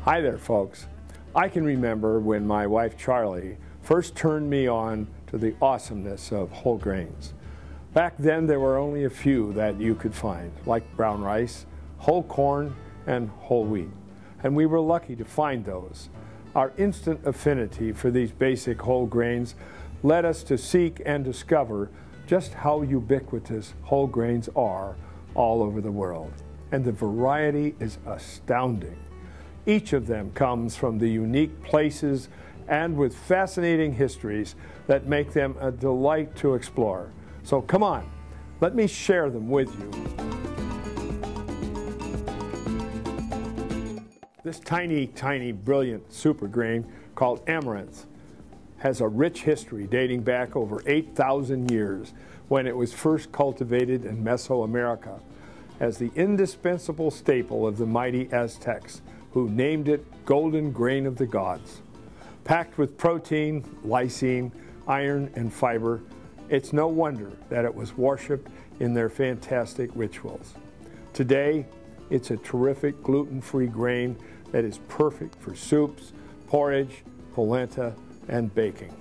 Hi there, folks. I can remember when my wife Charlie first turned me on to the awesomeness of whole grains. Back then there were only a few that you could find, like brown rice, whole corn, and whole wheat. And we were lucky to find those. Our instant affinity for these basic whole grains led us to seek and discover just how ubiquitous whole grains are all over the world. And the variety is astounding. Each of them comes from the unique places and with fascinating histories that make them a delight to explore. So come on, let me share them with you. This tiny, brilliant super grain called amaranth has a rich history dating back over 8,000 years when it was first cultivated in Mesoamerica as the indispensable staple of the mighty Aztecs, who named it golden grain of the gods. Packed with protein, lysine, iron, and fiber, it's no wonder that it was worshipped in their fantastic rituals. Today, it's a terrific gluten-free grain that is perfect for soups, porridge, polenta, and baking.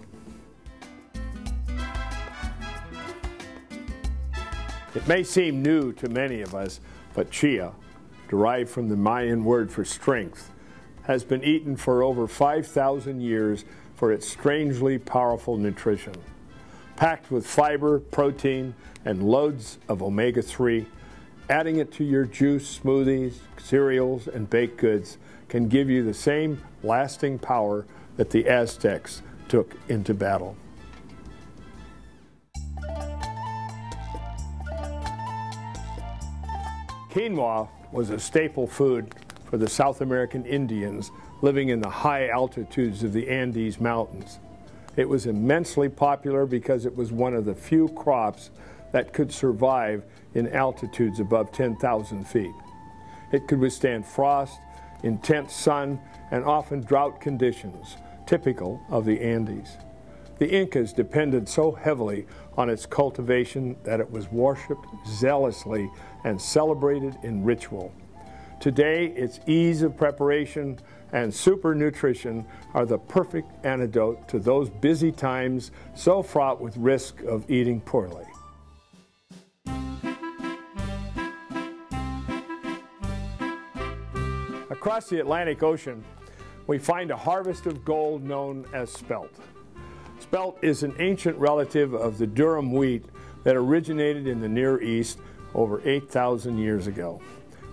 It may seem new to many of us, but chia, derived from the Mayan word for strength, has been eaten for over 5,000 years for its strangely powerful nutrition. Packed with fiber, protein, and loads of omega-3, adding it to your juice, smoothies, cereals, and baked goods can give you the same lasting power that the Aztecs took into battle. Quinoa was a staple food for the South American Indians living in the high altitudes of the Andes Mountains. It was immensely popular because it was one of the few crops that could survive in altitudes above 10,000 feet. It could withstand frost, intense sun, and often drought conditions, typical of the Andes. The Incas depended so heavily on its cultivation that it was worshipped zealously and celebrated in ritual. Today, its ease of preparation and super nutrition are the perfect antidote to those busy times so fraught with risk of eating poorly. Across the Atlantic Ocean, we find a harvest of gold known as spelt. Spelt is an ancient relative of the durum wheat that originated in the Near East over 8,000 years ago.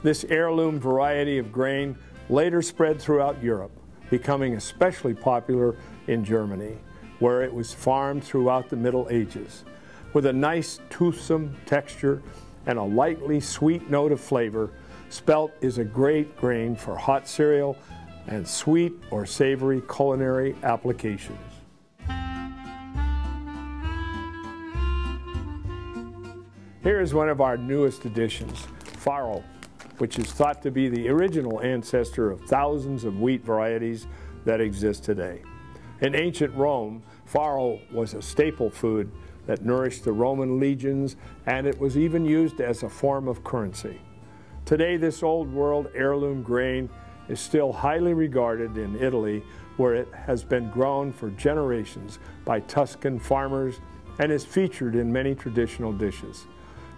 This heirloom variety of grain later spread throughout Europe, becoming especially popular in Germany, where it was farmed throughout the Middle Ages. With a nice toothsome texture and a lightly sweet note of flavor, spelt is a great grain for hot cereal and sweet or savory culinary applications. Here is one of our newest additions, farro, which is thought to be the original ancestor of thousands of wheat varieties that exist today. In ancient Rome, farro was a staple food that nourished the Roman legions, and it was even used as a form of currency. Today, this old world heirloom grain is still highly regarded in Italy, where it has been grown for generations by Tuscan farmers and is featured in many traditional dishes.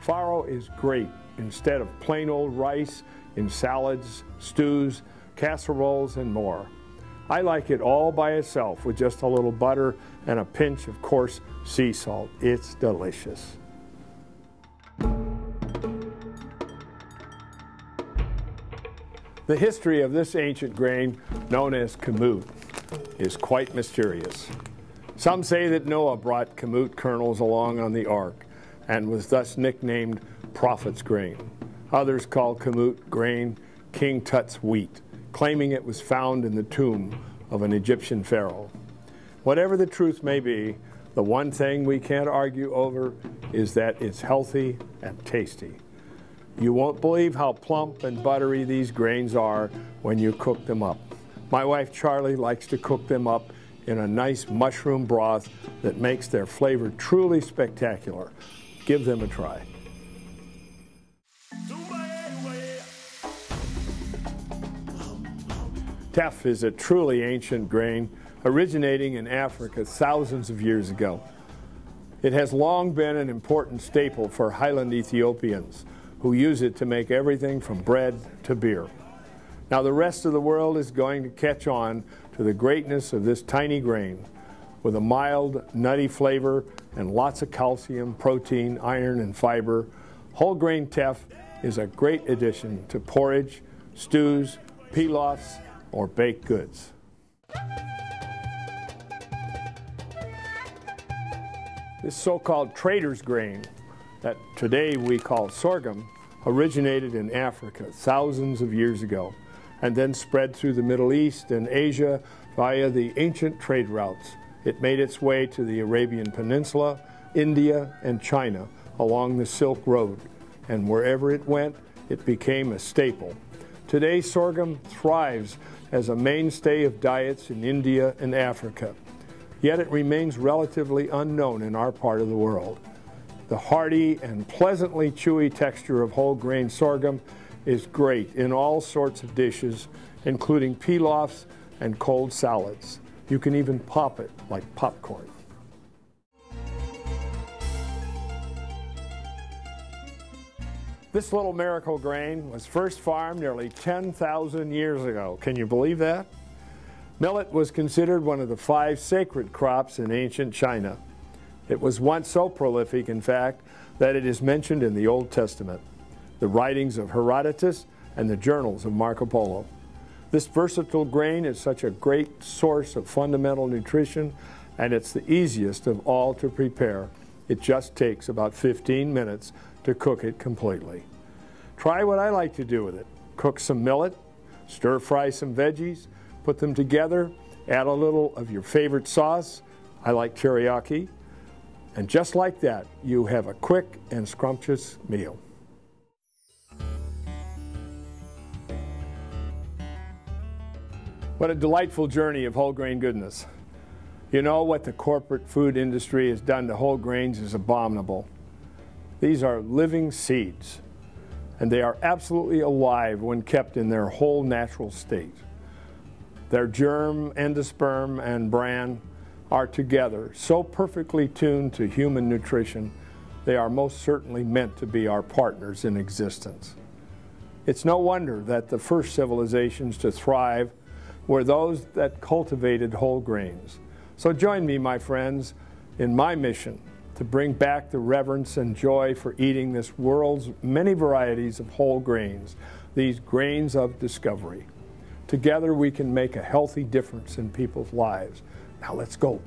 Farro is great instead of plain old rice in salads, stews, casseroles, and more. I like it all by itself with just a little butter and a pinch of coarse sea salt. It's delicious. The history of this ancient grain, known as kamut, is quite mysterious. Some say that Noah brought kamut kernels along on the ark and was thus nicknamed prophet's grain. Others call kamut grain King Tut's wheat, claiming it was found in the tomb of an Egyptian pharaoh. Whatever the truth may be, the one thing we can't argue over is that it's healthy and tasty. You won't believe how plump and buttery these grains are when you cook them up. My wife Charlie likes to cook them up in a nice mushroom broth that makes their flavor truly spectacular. Give them a try. Teff is a truly ancient grain originating in Africa thousands of years ago. It has long been an important staple for highland Ethiopians who use it to make everything from bread to beer. Now the rest of the world is going to catch on to the greatness of this tiny grain with a mild, nutty flavor and lots of calcium, protein, iron, and fiber. Whole grain teff is a great addition to porridge, stews, pilafs, or baked goods. This so-called trader's grain that today we call sorghum originated in Africa thousands of years ago and then spread through the Middle East and Asia via the ancient trade routes. It made its way to the Arabian Peninsula, India, and China along the Silk Road, and wherever it went, it became a staple. Today, sorghum thrives as a mainstay of diets in India and Africa, yet it remains relatively unknown in our part of the world. The hearty and pleasantly chewy texture of whole grain sorghum is great in all sorts of dishes, including pilafs and cold salads. You can even pop it like popcorn. This little miracle grain was first farmed nearly 10,000 years ago. Can you believe that? Millet was considered one of the 5 sacred crops in ancient China. It was once so prolific, in fact, that it is mentioned in the Old Testament, the writings of Herodotus, and the journals of Marco Polo. This versatile grain is such a great source of fundamental nutrition, and it's the easiest of all to prepare. It just takes about 15 minutes to cook it completely. Try what I like to do with it. Cook some millet, stir-fry some veggies, put them together, add a little of your favorite sauce. I like teriyaki. And just like that, you have a quick and scrumptious meal. What a delightful journey of whole grain goodness. You know, what the corporate food industry has done to whole grains is abominable. These are living seeds, and they are absolutely alive when kept in their whole natural state. Their germ, endosperm, and bran are together so perfectly tuned to human nutrition, they are most certainly meant to be our partners in existence. It's no wonder that the first civilizations to thrive were those that cultivated whole grains. So join me, my friends, in my mission to bring back the reverence and joy for eating this world's many varieties of whole grains, these grains of discovery. Together we can make a healthy difference in people's lives. Now let's go.